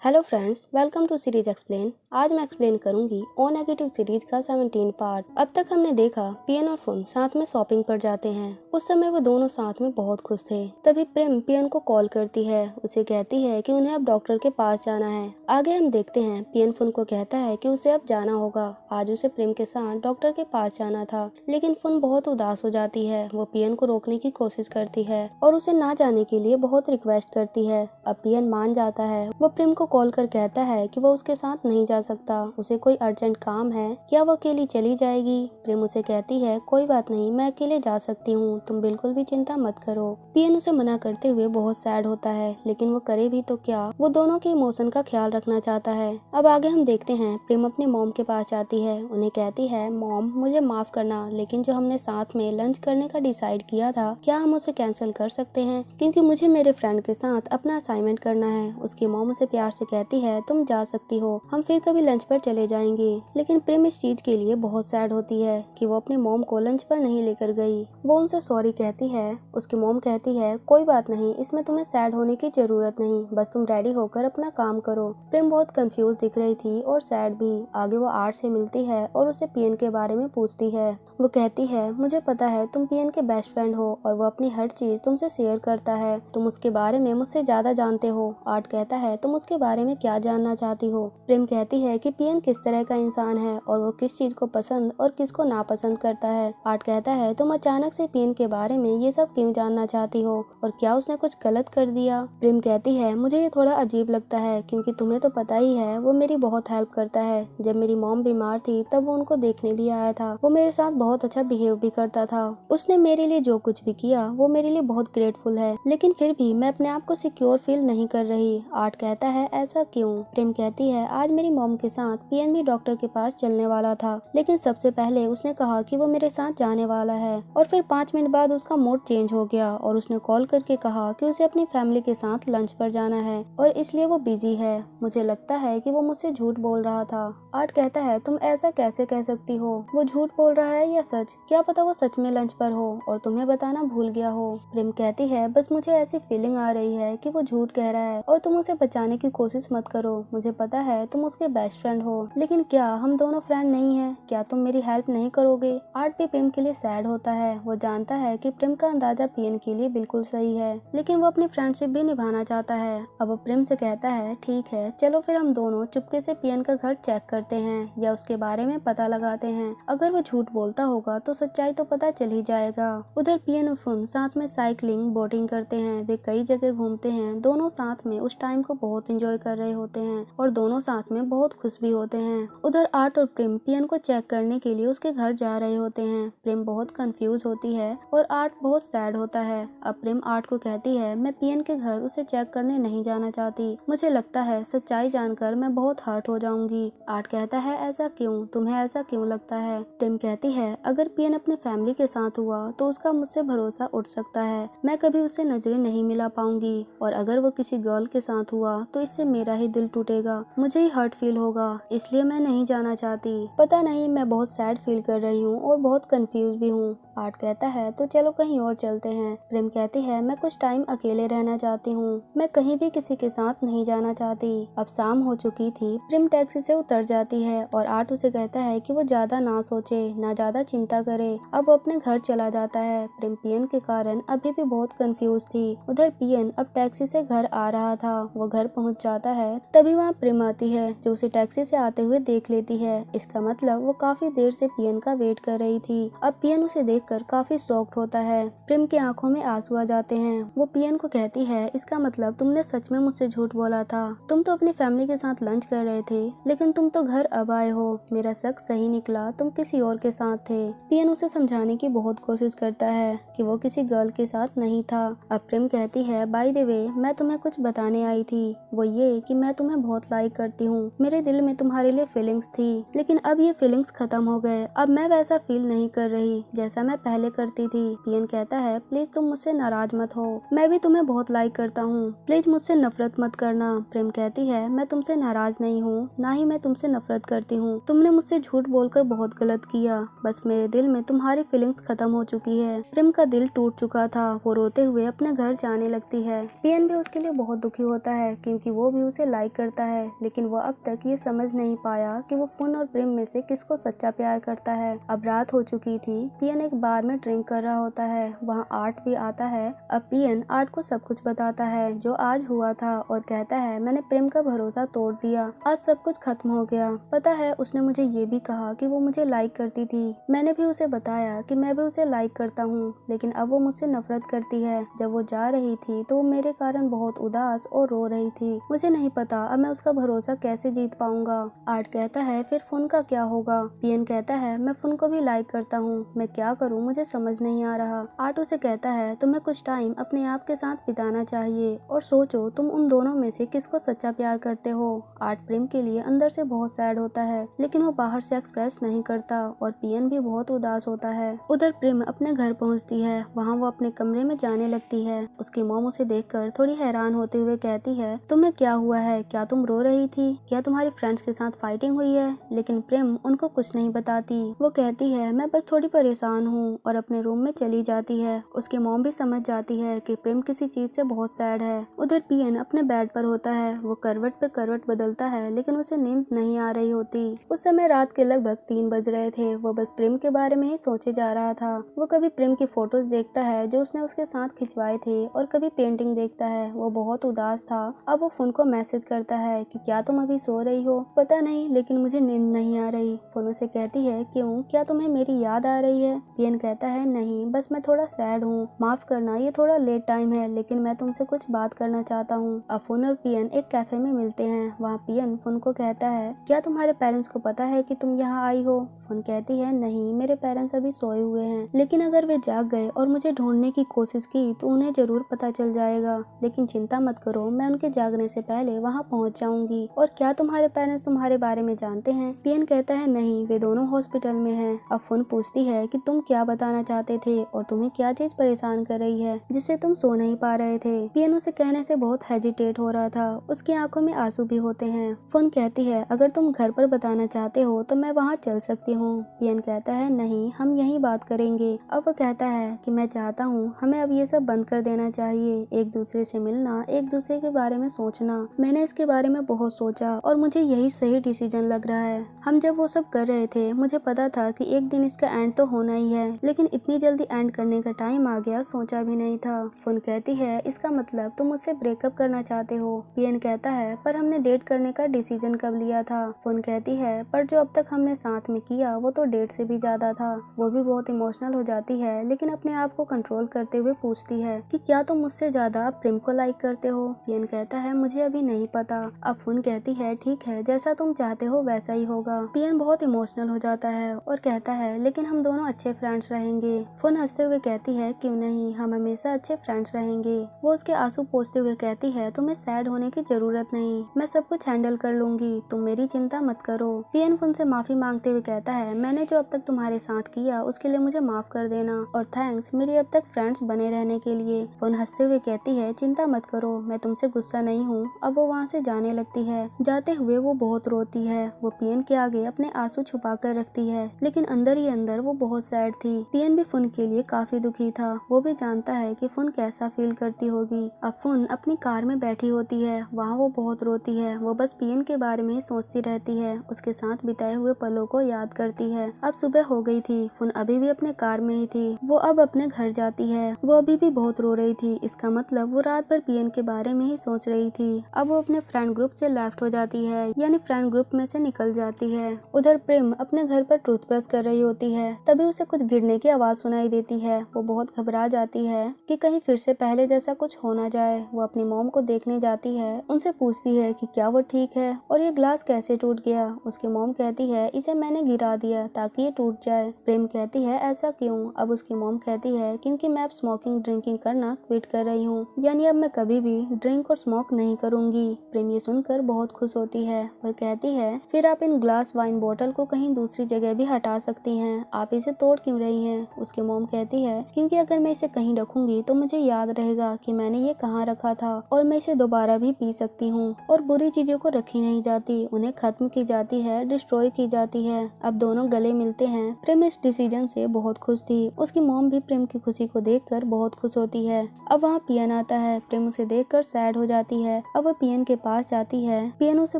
Hello friends, welcome to series explain. आज मैं explain करूंगी ओ नेगेटिव सीरीज का 17 पार्ट। अब तक हमने देखा पियन और फुन साथ में शॉपिंग पर जाते हैं। उस समय वो दोनों साथ में बहुत खुश थे। तभी प्रेम पियन को कॉल करती है, उसे कहती है कि उन्हें अब डॉक्टर के पास जाना है। आगे हम देखते हैं पियन फुन को कहता है कि उसे अब जाना होगा। आज उसे प्रेम के साथ डॉक्टर के पास जाना था, लेकिन फुन बहुत उदास हो जाती है। वो पियन को रोकने की कोशिश करती है और उसे ना जाने के लिए बहुत रिक्वेस्ट करती है। अब पियन मान जाता है। वो प्रेम को कॉल कर कहता है कि वो उसके साथ नहीं जा सकता, उसे कोई अर्जेंट काम है। क्या वो अकेली चली जाएगी? प्रेम उसे कहती है कोई बात नहीं, मैं अकेले जा सकती हूँ, तुम बिल्कुल भी चिंता मत करो। पियन उसे मना करते हुए बहुत सैड होता है, लेकिन वो करे भी तो क्या, वो दोनों के इमोशन का ख्याल रखना चाहता है। अब आगे हम देखते हैं प्रेम अपने मॉम के पास जाती है। उन्हें कहती है मॉम मुझे माफ करना, लेकिन जो हमने साथ में लंच करने का डिसाइड किया था, क्या हम उसे कैंसिल कर सकते हैं? क्योंकि मुझे मेरे फ्रेंड के साथ अपना असाइनमेंट करना है। उसकी मॉम उसे प्यार से कहती है तुम जा सकती हो, हम फिर कभी लंच पर चले जाएंगे। लेकिन प्रेम इस चीज के लिए बहुत सैड होती है कि वो अपनी मॉम को लंच पर नहीं लेकर गई। वो उनसे सॉरी कहती है। उसकी मॉम कहती है कोई बात नहीं, इसमें तुम्हें सैड होने की जरूरत नहीं, बस तुम रेडी होकर अपना काम करो। प्रेम बहुत कंफ्यूज दिख रही थी और सैड भी। आगे वो आर्ट से मिलती है और उसे पियन के बारे में पूछती है। वो कहती है मुझे पता है तुम पियन के बेस्ट फ्रेंड हो और वो अपनी हर चीज तुमसे शेयर करता है, तुम उसके बारे में मुझसे ज्यादा जानते हो। आर्ट कहता है तुम उसके बारे में क्या जानना चाहती हो? प्रेम कहती है कि पियन किस तरह का इंसान है और वो किस चीज को पसंद और किसको नापसंद करता है। आर्ट कहता है तुम अचानक से पियन के बारे में ये सब क्यों जानना चाहती हो और क्या उसने कुछ गलत कर दिया? प्रेम कहती है मुझे ये थोड़ा अजीब लगता है, क्योंकि तुम्हें तो पता ही है वो मेरी बहुत हेल्प करता है। जब मेरी मॉम बीमार थी तब वो उनको देखने भी आया था। वो मेरे साथ बहुत अच्छा बिहेव भी करता था। उसने मेरे लिए जो कुछ भी किया वो मेरे लिए बहुत ग्रेटफुल है, लेकिन फिर भी मैं अपने आप को सिक्योर फील नहीं कर रही। आर्ट कहता है ऐसा क्यों? प्रेम कहती है आज मेरी मॉम के साथ पियन भी डॉक्टर के पास चलने वाला था, लेकिन सबसे पहले उसने कहा कि वो मेरे साथ जाने वाला है और फिर 5 मिनट बाद उसका मूड चेंज हो गया और उसने कॉल करके कहा कि उसे अपनी फैमिली के साथ लंच पर जाना है और इसलिए वो बिजी है। मुझे लगता है कि वो मुझसे झूठ बोल रहा था। आर्ट कहता है तुम ऐसा कैसे कह सकती हो? वो झूठ बोल रहा है या सच? क्या पता वो सच में लंच पर हो और तुम्हें बताना भूल गया हो। प्रेम कहती है बस मुझे ऐसी फीलिंग आ रही है कि वो झूठ कह रहा है और तुम उसे बचाने की कोशिश मत करो। मुझे पता है तुम उसके बेस्ट फ्रेंड हो, लेकिन क्या हम दोनों फ्रेंड नहीं हैं? क्या तुम मेरी हेल्प नहीं करोगे? आर्ट भी प्रेम के लिए सैड होता है। वो जानता है कि प्रेम का अंदाजा पियन के लिए बिल्कुल सही है, लेकिन वो अपनी फ्रेंडशिप भी निभाना चाहता है। अब वो प्रेम से कहता है ठीक है चलो फिर हम दोनों चुपके से पियन का घर चेक करते हैं या उसके बारे में पता लगाते हैं। अगर वो झूठ बोलता होगा तो सच्चाई तो पता चल ही जाएगा। उधर पियन और फुन साथ में साइकिलिंग बोटिंग करते हैं। वे कई जगह घूमते हैं। दोनों साथ में उस टाइम को बहुत एंजॉय कर रहे होते हैं और दोनों साथ में बहुत खुश भी होते हैं। उधर आर्ट और प्रेम पियन को चेक करने के लिए उसके घर जा रहे होते हैं। प्रेम बहुत कंफ्यूज होती है और आर्ट बहुत सैड होता है। अब प्रेम आर्ट को कहती है मैं पियन के घर उसे चेक करने नहीं जाना चाहती, मुझे लगता है सच्चाई जानकर मैं बहुत हर्ट हो जाऊंगी। आर्ट कहता है ऐसा क्यों? तुम्हें ऐसा क्यों लगता है? प्रेम कहती है अगर पियन अपने फैमिली के साथ हुआ तो उसका मुझसे भरोसा उठ सकता है, मैं कभी उससे नजरें नहीं मिला पाऊंगी, और अगर वो किसी गर्ल के साथ हुआ तो इससे मेरा ही दिल टूटेगा, मुझे ही हर्ट फील होगा, इसलिए मैं नहीं जाना चाहती। पता नहीं मैं बहुत सैड फील कर रही हूँ और बहुत कंफ्यूज भी हूँ। आर्ट कहता है तो चलो कहीं और चलते हैं। प्रेम कहती है मैं कुछ टाइम अकेले रहना चाहती हूँ, मैं कहीं भी किसी के साथ नहीं जाना चाहती। अब शाम हो चुकी थी। प्रेम टैक्सी से उतर जाती है और आर्ट उसे कहता है कि वो ज्यादा ना सोचे, ना ज्यादा चिंता करे। अब वो अपने घर चला जाता है। प्रेम पियन के कारण अभी भी बहुत कंफ्यूज थी। उधर पियन अब टैक्सी से घर आ रहा था। वो घर पहुंच जाता है, तभी वहाँ प्रेम आती है जो उसे टैक्सी से आते हुए देख लेती है। इसका मतलब वो काफी देर से पियन का वेट कर रही थी। अब पियन उसे देखकर काफी शॉक्ड होता है। प्रेम की आंखों में आंसू आ जाते हैं। वो पियन को कहती है इसका मतलब तुमने सच में मुझसे झूठ बोला था, तुम तो अपनी फैमिली के साथ लंच कर रहे थे, लेकिन तुम तो घर अब आए हो, मेरा शक सही निकला, तुम किसी और के साथ थे। पियन उसे समझाने की बहुत कोशिश करता है कि वो किसी गर्ल के साथ नहीं था। अब प्रेम कहती है बाय द वे मैं तुम्हें कुछ बताने आई थी, वो ये कि मैं तुम्हें बहुत लाइक करती हूँ, मेरे दिल में तुम्हारे लिए फीलिंग्स थी, लेकिन अब ये फीलिंग्स खत्म हो गए। अब मैं वैसा फील नहीं कर रही जैसा मैं मैं पहले करती थी। पियन कहता है प्लीज तुम मुझसे नाराज मत हो, मैं भी तुम्हें बहुत लाइक करता हूँ, प्लीज मुझसे नफरत मत करना। प्रेम कहती है मैं तुमसे नाराज नहीं हूँ, ना ही मैं तुमसे नफरत करती हूँ, तुमने मुझसे झूठ बोलकर बहुत गलत किया, बस मेरे दिल में तुम्हारी फीलिंग्स खत्म हो चुकी है। प्रेम का दिल टूट चुका था, वो रोते हुए अपने घर जाने लगती है। पियन भी उसके लिए बहुत दुखी होता है क्योंकि वो भी उसे लाइक करता है, लेकिन वो अब तक ये समझ नहीं पाया कि वो फुन और प्रेम में से किसको सच्चा प्यार करता है। अब रात हो चुकी थी। पियन एक बार में ड्रिंक कर रहा होता है, वहाँ आर्ट भी आता है। अब पियन आर्ट को सब कुछ बताता है जो आज हुआ था और कहता है मैंने प्रेम का भरोसा तोड़ दिया, आज सब कुछ खत्म हो गया। पता है उसने मुझे ये भी कहा कि वो मुझे लाइक करती थी, मैंने भी उसे बताया कि मैं भी उसे लाइक करता हूँ, लेकिन अब वो मुझसे नफरत करती है। जब वो जा रही थी तो वो मेरे कारण बहुत उदास और रो रही थी, मुझे नहीं पता अब मैं उसका भरोसा कैसे जीत पाऊंगा। आर्ट कहता है फिर फुन का क्या होगा। पियन कहता है मैं फुन को भी लाइक करता हूँ, मैं क्या करूँ मुझे समझ नहीं आ रहा। आर्ट उसे कहता है तुम्हें कुछ टाइम अपने आप के साथ बिताना चाहिए और सोचो तुम उन दोनों में से किसको सच्चा प्यार करते हो। आर्ट प्रेम के लिए अंदर से बहुत सैड होता है, लेकिन वो बाहर से एक्सप्रेस नहीं करता और पियन भी बहुत उदास होता है। उधर प्रेम अपने घर पहुंचती है, वहाँ वो अपने कमरे में जाने लगती है। उसकी मॉम उसे देखकर थोड़ी हैरान होते हुए कहती है तुम्हें क्या हुआ है, क्या तुम रो रही थी, क्या तुम्हारी फ्रेंड्स के साथ फाइटिंग हुई है। लेकिन प्रेम उनको कुछ नहीं बताती, वो कहती है मैं बस थोड़ी परेशान हूँ और अपने रूम में चली जाती है। उसकी मॉम भी समझ जाती है कि प्रेम किसी चीज से बहुत सैड है। उधर पियन अपने बेड पर होता है, वो करवट पे करवट बदलता है लेकिन उसे नींद नहीं आ रही होती। उस समय रात के लगभग 3 बज रहे थे। वो बस प्रेम के बारे में ही सोचे जा रहा था। वो कभी प्रेम की फोटोज देखता है जो उसने उसके साथ खिंचवाए थे और कभी पेंटिंग देखता है। वो बहुत उदास था। अब वो फोन को मैसेज करता है कि क्या तुम अभी सो रही हो। पता नहीं लेकिन मुझे नींद नहीं आ रही। फोन उसे कहती है क्यों, क्या तुम्हें मेरी याद आ रही है। पियन कहता है नहीं, बस मैं थोड़ा सैड हूँ, माफ करना ये थोड़ा लेट टाइम है, लेकिन मैं तुमसे कुछ बात करना चाहता हूँ। अब फोन और पियन एक कैफे में मिलते हैं। वहाँ पियन फोन को कहता है क्या तुम्हारे पेरेंट्स को पता है कि तुम यहाँ आई हो। फोन कहती है नहीं, मेरे पेरेंट्स अभी सोए हुए हैं, लेकिन अगर वे जाग गए और मुझे ढूंढने की कोशिश की तो उन्हें जरूर पता चल जाएगा, लेकिन चिंता मत करो, मैं उनके जागने से पहले वहाँ पहुँच जाऊंगी। और क्या तुम्हारे पेरेंट्स तुम्हारे बारे में जानते हैं। पियन कहता है नहीं, वे दोनों हॉस्पिटल में हैं। अब फोन पूछती है कि तुम क्या बताना चाहते थे और तुम्हें क्या चीज परेशान कर रही है जिससे तुम सो नहीं पा रहे थे। पियन उसे कहने से बहुत हेजिटेट हो रहा था, उसकी आंखों में आंसू भी होते हैं। फोन कहती है अगर तुम घर पर बताना चाहते हो तो मैं वहाँ चल सकती हूँ। पियन कहता है नहीं, हम यहीं बात करेंगे। अब वो कहता है कि मैं चाहता हूँ हमें अब ये सब बंद कर देना चाहिए, एक दूसरे से मिलना, एक दूसरे के बारे में सोचना। मैंने इसके बारे में बहुत सोचा और मुझे यही सही डिसीजन लग रहा है। हम जब वो सब कर रहे थे मुझे पता था कि एक दिन इसका एंड तो होना ही है, लेकिन इतनी जल्दी एंड करने का टाइम आ गया सोचा भी नहीं था। फोन कहती है इसका मतलब तुम मुझसे ब्रेकअप करना चाहते हो। पियन कहता है पर हमने डेट करने का डिसीजन कब लिया था। फोन कहती है पर जो अब तक हमने साथ में किया वो तो डेट से भी ज्यादा था। वो भी बहुत इमोशनल हो जाती है, लेकिन अपने आप को कंट्रोल करते हुए पूछती है कि क्या तुम मुझसे ज्यादा प्रेम को लाइक करते हो। पियन कहता है मुझे अभी नहीं पता। अब फोन कहती है ठीक है, जैसा तुम चाहते हो वैसा ही होगा। पियन बहुत इमोशनल हो जाता है और कहता है लेकिन हम दोनों अच्छे फ्रेंड्स रहेंगे। फोन हंसते हुए कहती है क्यों नहीं, हम हमेशा अच्छे फ्रेंड्स रहेंगे। वो उसके आंसू पोंछते हुए कहती है तुम्हें सैड होने की जरूरत नहीं, मैं सब कुछ हैंडल कर लूंगी, तुम मेरी चिंता मत करो। पियन फोन से माफी मांगते हुए कहता है मैंने जो अब तक तुम्हारे साथ किया उसके लिए मुझे माफ कर देना और थैंक्स मेरी अब तक फ्रेंड्स बने रहने के लिए। फोन हंसते हुए कहती है चिंता मत करो, मैं तुमसे गुस्सा नहीं हूँ। अब वो वहाँ से जाने लगती है। जाते हुए वो बहुत रोती है। वो पियन के आगे अपने आंसू छुपा कर रखती है, लेकिन अंदर ही अंदर वो बहुत सैड थी। पियन भी फोन के लिए काफी दुखी था। वो भी जानता है कि फोन कैसा फील करती होगी। अब फोन अपनी कार में बैठी होती है, वहाँ वो बहुत रोती है। वो बस पियन के बारे में सोचती रहती है, उसके साथ बिताए हुए पलों को याद करती है। अब सुबह हो गई थी। फोन अभी भी अपने कार में ही थी। वो अब अपने घर जाती है। वो अभी भी बहुत रो रही थी, इसका मतलब वो रात भर पियन के बारे में ही सोच रही थी। अब वो अपने फ्रेंड ग्रुप से लेफ्ट हो जाती है, यानी फ्रेंड ग्रुप में से निकल जाती है। उधर प्रेम अपने घर पर टूथब्रश कर रही होती है, तभी उसे कुछ गिरने की आवाज सुनाई देती है। वो बहुत घबरा जाती है कि कहीं फिर से पहले जैसा कुछ हो ना जाए। वो अपनी मॉम को देखने जाती है, उनसे पूछती है कि क्या वो ठीक है और ये ग्लास कैसे टूट गया। उसकी मॉम कहती है इसे मैंने गिरा दिया ताकि ये टूट जाए। प्रेम कहती है ऐसा क्यों। अब उसकी मॉम कहती है क्योंकि मैं अब स्मोकिंग ड्रिंकिंग करना क्विट कर रही हूँ, यानी अब मैं कभी भी ड्रिंक और स्मोक नहीं करूंगी। प्रेम ये सुनकर बहुत खुश होती है और कहती है फिर आप इन ग्लास वाइन बोतल को कहीं दूसरी जगह भी हटा सकती हैं, आप इसे तोड़ क्यों रही हैं। उसकी मॉम कहती है क्योंकि अगर मैं इसे कहीं रखूंगी तो मुझे याद रहेगा कि मैंने ये कहाँ रखा था और मैं इसे दोबारा भी पी सकती हूँ। और बुरी चीजों को रखी नहीं जाती, उन्हें खत्म की जाती है, डिस्ट्रॉय की जाती है। अब दोनों गले मिलते हैं। प्रेम इस डिसीजन से बहुत खुश थी। उसकी मॉम भी प्रेम की खुशी को देखकर बहुत खुश होती है। अब वहाँ पियन आता है। प्रेम उसे देखकर सैड हो जाती है। अब वह पियन के पास जाती है। पियन उसे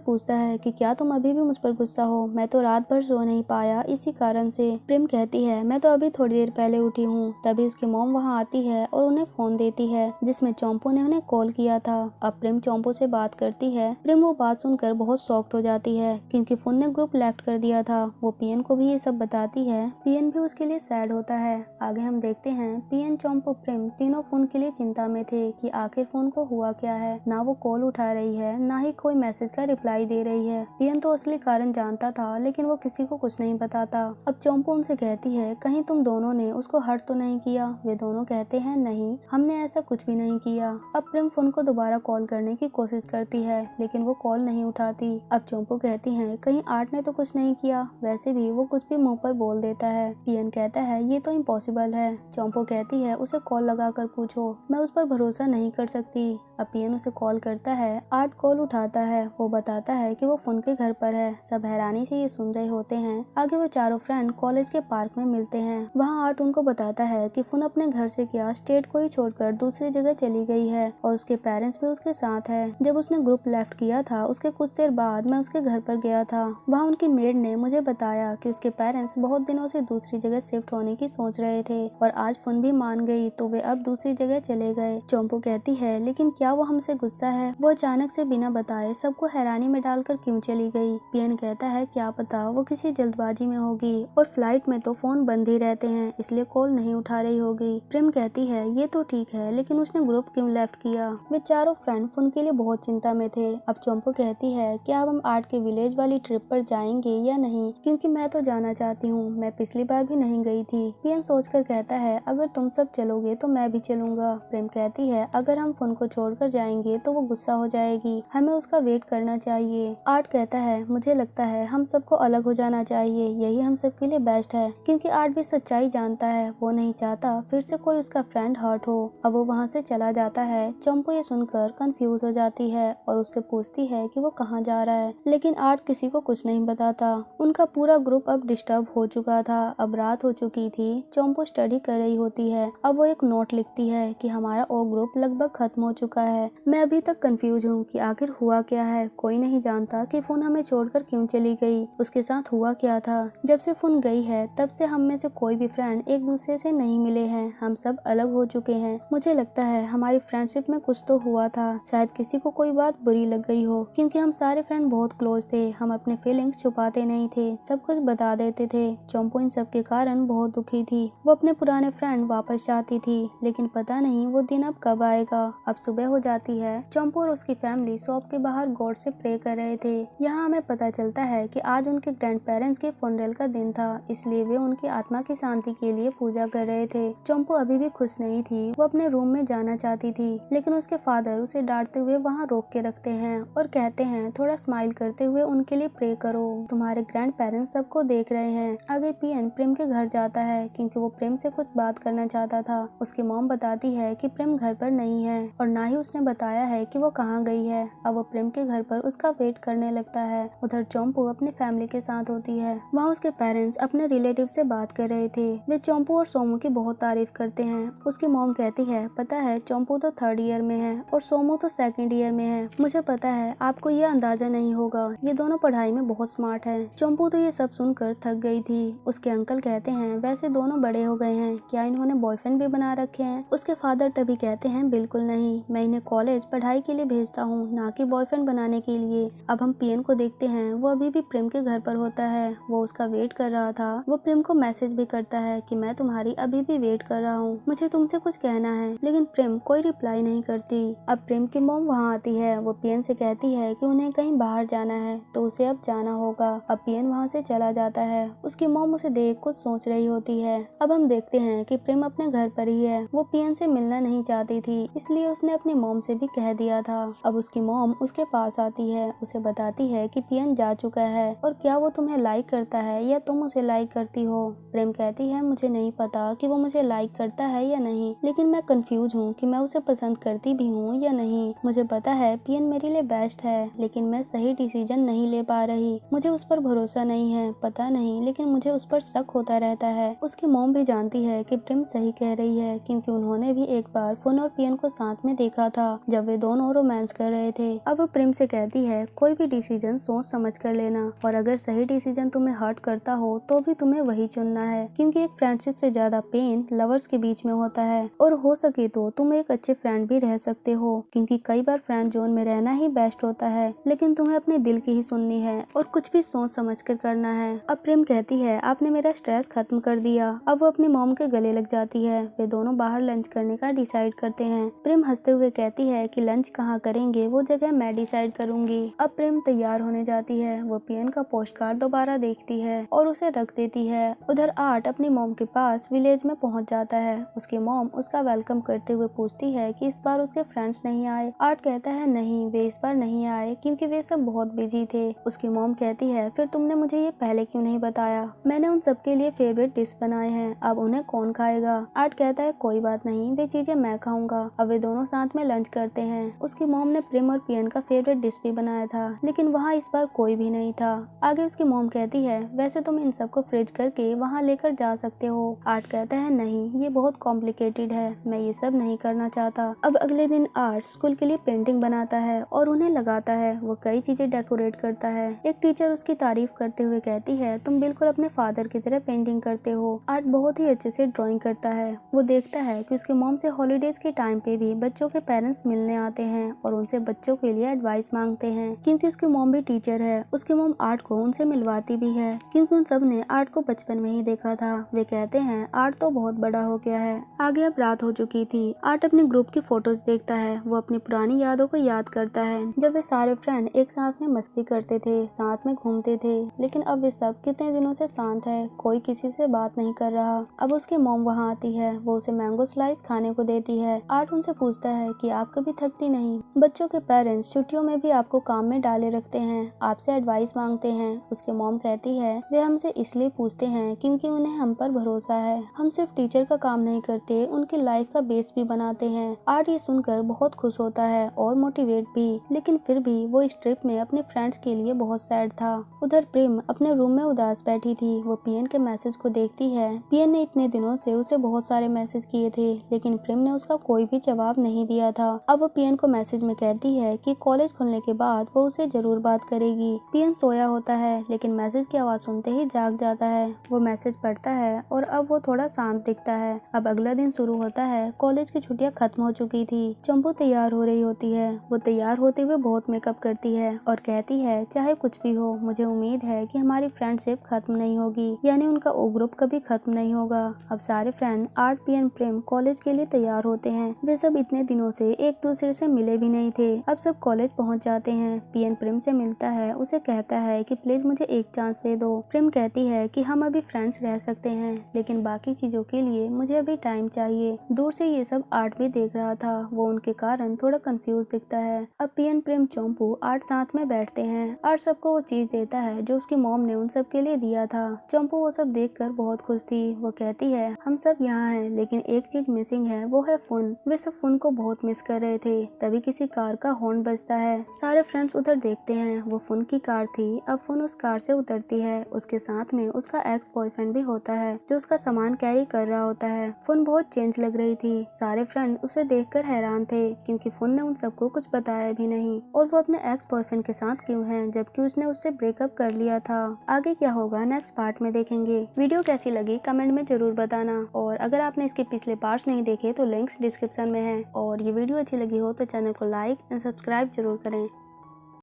पूछता है कि क्या तुम अभी भी मुझ पर गुस्सा हो? मैं तो रात भर सो नहीं पाया इसी कारण से। प्रेम कहती है मैं तो अभी थोड़ी देर पहले उठी हूँ। तभी उसकी मॉम वहाँ आती है और उन्हें फोन देती है जिसमें चोम्पू ने उन्हें कॉल किया था। अब प्रेम चोम्पू से बात करती है। प्रेम वो बात सुनकर बहुत शॉक्ड हो जाती है क्योंकि फोन ने ग्रुप लेफ्ट कर दिया था। वो पियन को भी ये सब बताती है। पियन भी उसके लिए सैड होता है। आगे हम देखते हैं पियन, चोम्पू, प्रेम तीनों फोन के लिए चिंता में थे कि आखिर फोन को हुआ क्या है। ना वो कॉल उठा रही है, ना ही कोई मैसेज का रिप्लाई दे रही है। पियन तो असली कारण जानता था लेकिन वो किसी को कुछ नहीं बताता। अब चोम्पू उनसे कहती है कहीं तुम दोनों ने उसको हर्ट तो नहीं किया? वे दोनों कहते हैं नहीं, हमने ऐसा कुछ भी नहीं किया। अब प्रेम फोन को दोबारा कॉल करने की कोशिश करती है लेकिन वो कॉल नहीं उठाती। अब चोम्पू कहती है कहीं आर्ट ने तो कुछ नहीं किया? वैसे भी वो कुछ भी मुंह पर बोल देता है। पियन कहता है ये तो इम्पॉसिबल है। चोम्पू कहती है उसे कॉल लगाकर पूछो, मैं उस पर भरोसा नहीं कर सकती। अब पियन उसे कॉल करता है। आर्ट कॉल उठाता है। वो बताता है कि वो फोन के घर पर है। सब हैरानी से ये सुन रहे होते हैं। आगे वो चारों फ्रेंड कॉलेज के पार्क में मिलते हैं। वहाँ आर्ट उनको बताता है कि फोन अपने घर से क्या स्टेट को ही छोड़कर दूसरी जगह चली गई है और उसके पेरेंट्स भी उसके साथ है। जब उसने ग्रुप लेफ्ट किया था उसके कुछ देर बाद मैं उसके घर पर गया था। वहाँ उनकी मेड ने मुझे बताया कि उसके पेरेंट्स बहुत दिनों से दूसरी जगह शिफ्ट होने की सोच रहे थे और आज फोन भी मान गई तो वे अब दूसरी जगह चले गए। चोम्पू कहती है लेकिन क्या वो हमसे गुस्सा है? वो अचानक से बिना बताए सबको हैरानी में डालकर क्यों चली गई? पियन कहता है क्या पता वो किसी जल्दबाजी में होगी और फ्लाइट में तो फोन बंद ही रहते हैं इसलिए कॉल नहीं उठा रही होगी। प्रेम कहती है ये तो ठीक है लेकिन उसने ग्रुप क्यों लेफ्ट किया? वे चारों फ्रेंड फोन के लिए बहुत चिंता में थे। अब चोम्पू कहती है क्या अब हम आर्ट के विलेज वाली ट्रिप पर जाएंगे या नहीं, क्योंकि मैं तो जाना चाहती हूँ, मैं पिछली बार भी नहीं गई थी। पियन सोचकर कहता है अगर तुम सब चलोगे तो मैं भी चलूंगा। प्रेम कहती है अगर हम फोन को छोड़कर जाएंगे तो वो गुस्सा हो जाएगी, हमें उसका वेट करना चाहिए। आर्ट कहता है मुझे लगता है हम सबको अलग हो जाना चाहिए, यही हम सब के लिए बेस्ट है, क्योंकि आर्ट भी सच्चाई जानता है, वो नहीं चाहता फिर से कोई उसका फ्रेंड हर्ट हो। अब वो वहाँ से चला जाता है। चोम्पू ये सुनकर कंफ्यूज हो जाती है और उससे पूछती है कि वो कहाँ जा रहा है, लेकिन आर्ट किसी को कुछ नहीं बताता। उनका पूरा ग्रुप अब डिस्टर्ब हो चुका था। अब रात हो चुकी थी। चोम्पू स्टडी कर रही होती है। अब वो एक नोट लिखती है कि हमारा ओ ग्रुप लगभग खत्म हो चुका है। मैं अभी तक कंफ्यूज हूँ कि आखिर हुआ क्या है। कोई नहीं जानता कि फोन हमें छोड़कर क्यों चली गई, उसके साथ हुआ क्या था। जब से फोन गई है तब से हम में से कोई भी फ्रेंड एक दूसरे से नहीं मिले हैं, हम सब अलग हो चुके हैं। मुझे लगता है हमारी फ्रेंडशिप में कुछ तो हुआ था, शायद किसी को कोई बात बुरी लग गई हो, क्योंकि हम सारे फ्रेंड बहुत क्लोज थे। हम अपने फीलिंग्स छुपाते नहीं थे, सब कुछ बता देते थे। चोम्पू इन सब के कारण बहुत दुखी थी। वो अपने पुराने फ्रेंड वापस चाहती थी, लेकिन पता नहीं वो दिन अब कब आएगा। अब सुबह हो जाती है। चोम्पू और उसकी फैमिली शॉप के बाहर गॉड से प्रे कर रहे थे। यहाँ हमें पता चलता है कि आज उनके ग्रैंड पेरेंट्स के फनरेल का दिन था, इसलिए वे उनकी आत्मा की शांति के लिए पूजा कर रहे थे। चोम्पू अभी भी खुश नहीं थी। वो अपने रूम में जाना चाहती थी, लेकिन उसके फादर उसे डांटते हुए वहाँ रोक के रखते हैं और कहते हैं थोड़ा स्माइल करते हुए उनके लिए प्रे करो, तुम्हारे ग्रैंड पेरेंट्स सबको देख रहे हैं। आगे पियन प्रेम के घर जाता है क्योंकि वो प्रेम से कुछ बात करना चाहता था। उसकी मॉम बताती है कि प्रेम घर पर नहीं है और ना ही उसने बताया है कि वो कहाँ गई है। अब वो प्रेम के घर पर उसका वेट करने लगता है। उधर चोम्पू अपने फैमिली के साथ होती है। वहाँ उसके पेरेंट्स अपने रिलेटिव से बात कर रहे थे। वे चोम्पू और सोमू की बहुत तारीफ करते हैं। उसकी मॉम कहती है पता है चोम्पू तो 3rd ईयर में है और सोमू तो 2nd ईयर में है। मुझे पता है आपको ये अंदाजा नहीं होगा, ये दोनों पढ़ाई में बहुत स्मार्ट है। चोम्पू तो ये सब सुनकर थक गई थी। उसके अंकल कहते हैं वैसे दोनों बड़े हो गए हैं, क्या इन्होंने बॉयफ्रेंड भी बना रखे हैं? उसके फादर तभी कहते हैं बिल्कुल नहीं, मैं इन्हें कॉलेज पढ़ाई के लिए भेजता हूँ, ना कि बॉयफ्रेंड बनाने के लिए। अब हम पियन को देखते हैं। वो अभी भी प्रेम के घर पर होता है। वो उसका वेट कर रहा था। वो प्रेम को मैसेज भी करता है कि मैं तुम्हारी अभी भी वेट कर रहा हूँ, मुझे तुमसे कुछ कहना है, लेकिन प्रेम कोई रिप्लाई नहीं करती। अब प्रेम की मॉम वहाँ आती है। वो पियन से कहती है कि उन्हें कहीं बाहर जाना है तो उसे अब जाना होगा। अब पियन वहाँ से चला जाता है। उसकी मॉम उसे देख कुछ सोच रही होती है। अब हम देखते हैं कि प्रेम अपने घर पर ही है। वो पियन से मिलना नहीं चाहती थी, इसलिए उसने अपनी मॉम से भी कह दिया था। अब उसकी मॉम उसके पास आती है, उसे बताती है कि पियन जा चुका है और क्या वो तुम्हें लाइक करता है या तुम उसे लाइक करती हो। प्रेम कहती है मुझे नहीं पता कि वो मुझे लाइक करता है या नहीं, लेकिन मैं कंफ्यूज हूँ कि मैं उसे पसंद करती भी हूँ या नहीं। मुझे पता है पियन मेरे लिए बेस्ट है, लेकिन मैं सही डिसीजन नहीं ले पा रही। मुझे उस पर भरोसा नहीं है, पता नहीं, लेकिन मुझे उस पर शक होता रहता है। उसकी मॉम भी जानती है कि प्रेम सही कह रही है, क्योंकि उन्होंने भी एक बार फुन और पियन को साथ में देखा था जब वे दोनों रोमांस कर रहे थे। अब वो प्रेम से कहती है कोई भी डिसीजन सोच समझ कर लेना, और अगर सही डिसीजन तुम्हें हर्ट करता हो तो भी तुम्हें वही चुनना है, क्योंकि एक फ्रेंडशिप से ज्यादा पेन लवर्स के बीच में होता है। और हो सके तो तुम एक अच्छे फ्रेंड भी रह सकते हो, क्योंकि कई बार फ्रेंड जोन में रहना ही बेस्ट होता है, लेकिन तुम्हें अपने दिल की ही सुननी है और कुछ भी सोच समझ कर करना है। अब प्रेम कहती है आपने मेरा स्ट्रेस खत्म कर दिया। अब वो अपनी मॉम के गले लग जाती है। वे दोनों बाहर लंच करने का डिसाइड करते हैं। प्रेम हंसते हुए कहती है कि लंच कहाँ करेंगे वो जगह मैं डिसाइड करूंगी। अब प्रेम तैयार होने जाती है। वो पियन का पोस्ट कार्ड दोबारा देखती है और उसे रख देती है। उधर आर्ट अपनी मॉम के पास विलेज में पहुंच जाता है। उसकी मॉम उसका वेलकम करते हुए पूछती है कि इस बार उसके फ्रेंड्स नहीं आए। आर्ट कहता है नहीं, वे इस बार नहीं आए क्योंकि वे सब बहुत बिजी थे। उसकी मॉम कहती है फिर तुमने मुझे ये पहले क्यों नहीं बताया? मैंने उन सबके लिए फेवरेट डिश बनाए हैं, अब उन्हें कौन खाएगा? आर्ट कहता है कोई बात नहीं, वे चीजें मैं खाऊंगा। अब वे दोनों साथ में लंच करते हैं। उसकी मॉम ने प्रेम और पियन का फेवरेट डिश भी बनाया था, लेकिन वहाँ इस बार कोई भी नहीं था। आगे उसकी मॉम कहती है वैसे तुम इन सबको फ्रिज करके वहाँ लेकर जा सकते हो। आर्ट कहता है नहीं, ये बहुत कॉम्प्लिकेटेड है, मैं ये सब नहीं करना चाहता। अब अगले दिन आर्ट स्कूल के लिए पेंटिंग बनाता है और उन्हें लगाता है। वो कई चीजें डेकोरेट करता है। एक टीचर उसकी तारीफ करते हुए कहती है तुम बिल्कुल अपने फादर की तरह पेंटिंग करते हो। आर्ट बहुत ही अच्छे से ड्राइंग करता है। वो देखता है कि उसकी मॉम से हॉलीडेज के टाइम पे भी बच्चों के पेरेंट्स मिलने आते हैं और उनसे बच्चों के लिए एडवाइस मांगते हैं, क्योंकि उसकी मॉम भी टीचर है। उसकी मॉम आर्ट को उनसे मिलवाती भी है, क्योंकि उन सब ने आर्ट को बचपन में ही देखा था। वे कहते हैं आर्ट तो बहुत बड़ा हो गया है। आगे अब रात हो चुकी थी। आर्ट अपने ग्रुप की फोटोज देखता है। वो अपनी पुरानी यादों को याद करता है, जब वे सारे फ्रेंड एक साथ में मस्ती करते थे, साथ में घूमते थे। लेकिन अब वे सब कितने दिनों से शांत है, कोई किसी से बात नहीं कर रहा। अब उसकी मॉम वहाँ आती है। वो उसे मैंगो स्लाइस खाने को देती है। आर्ट उनसे पूछता है कि आप कभी थकती नहीं? बच्चों के पेरेंट्स छुट्टियों में भी आपको काम में डाले रखते हैं, आपसे एडवाइस मांगते हैं। उसकी मॉम कहती है वे हमसे इसलिए पूछते हैं क्योंकि उन्हें हम पर भरोसा है। हम सिर्फ टीचर का काम नहीं करते, उनकी लाइफ का बेस भी बनाते हैं। आर्ट ये सुनकर बहुत खुश होता है और मोटिवेट भी, लेकिन फिर भी वो इस ट्रिप में अपने फ्रेंड्स के लिए बहुत सैड था। उधर प्रेम अपने रूम में उदास बैठी थी। वो पियन के मैसेज को देखती है। पियन ने इतने दिनों से उसे बहुत सारे मैसेज किए थे, लेकिन प्रेम ने उसका कोई भी जवाब नहीं दिया था। अब वो पियन को मैसेज में कहती है कि कॉलेज खुलने के बाद वो उसे जरूर बात करेगी। पियन सोया होता है, लेकिन मैसेज की आवाज सुनते ही जाग जाता है। वो मैसेज पढ़ता है और अब वो थोड़ा शांत दिखता है। अब अगला दिन शुरू होता है। कॉलेज की छुट्टियां खत्म हो चुकी थी। चंपू तैयार हो रही होती है। वो तैयार होते हुए बहुत मेकअप करती है और कहती है चाहे कुछ भी हो, मुझे उम्मीद है कि हमारी फ्रेंडशिप खत्म नहीं होगी, यानी उनका ओ ग्रुप कभी खत्म नहीं होगा। अब सारे फ्रेंड आर्ट, पियन, प्रेम कॉलेज के लिए तैयार होते हैं। वे सब इतने दिनों से एक दूसरे से मिले भी नहीं थे। अब सब कॉलेज पहुंच जाते हैं। पियन प्रेम से मिलता है, उसे कहता है कि प्लीज मुझे एक चांस दे दो। प्रेम कहती है कि हम अभी फ्रेंड्स रह सकते हैं, लेकिन बाकी चीजों के लिए मुझे अभी टाइम चाहिए। दूर से ये सब आर्ट भी देख रहा था। वो उनके कारण थोड़ा कंफ्यूज दिखता है। अब पियन, प्रेम, चंपू, आर्ट साथ में बैठते हैं। आर्ट सबको वो चीज देता है जो उसकी मॉम ने उन सब के लिए दिया था। चंपू वो सब देखकर बहुत खुश थी। वो कहती है हम सब यहाँ हैं, लेकिन एक चीज मिसिंग है, वो है फुन। वे सब फुन को बहुत मिस कर रहे थे। तभी किसी कार का हॉर्न बजता है। सारे फ्रेंड्स उधर देखते हैं। वो फुन की कार थी। अब फुन उस कार से उतरती है। उसके साथ में उसका एक्स बॉयफ्रेंड भी होता है, जो उसका सामान कैरी कर रहा होता है। फुन बहुत चेंज लग रही थी। सारे फ्रेंड उसे देखकर हैरान थे, क्योंकि फुन ने उन सबको कुछ बताया भी नहीं। और वो अपने एक्स बॉयफ्रेंड के साथ क्यों है, जबकि उसने उससे ब्रेकअप कर लिया था। आगे क्या होगा नेक्स्ट पार्ट में देखेंगे। वीडियो कैसी लगी कमेंट में जरूर बताना, और अगर आपने इसके पिछले पार्ट्स नहीं देखे तो लिंक्स डिस्क्रिप्शन में है। और ये वीडियो अच्छी लगी हो तो चैनल को लाइक एंड सब्सक्राइब जरूर करें।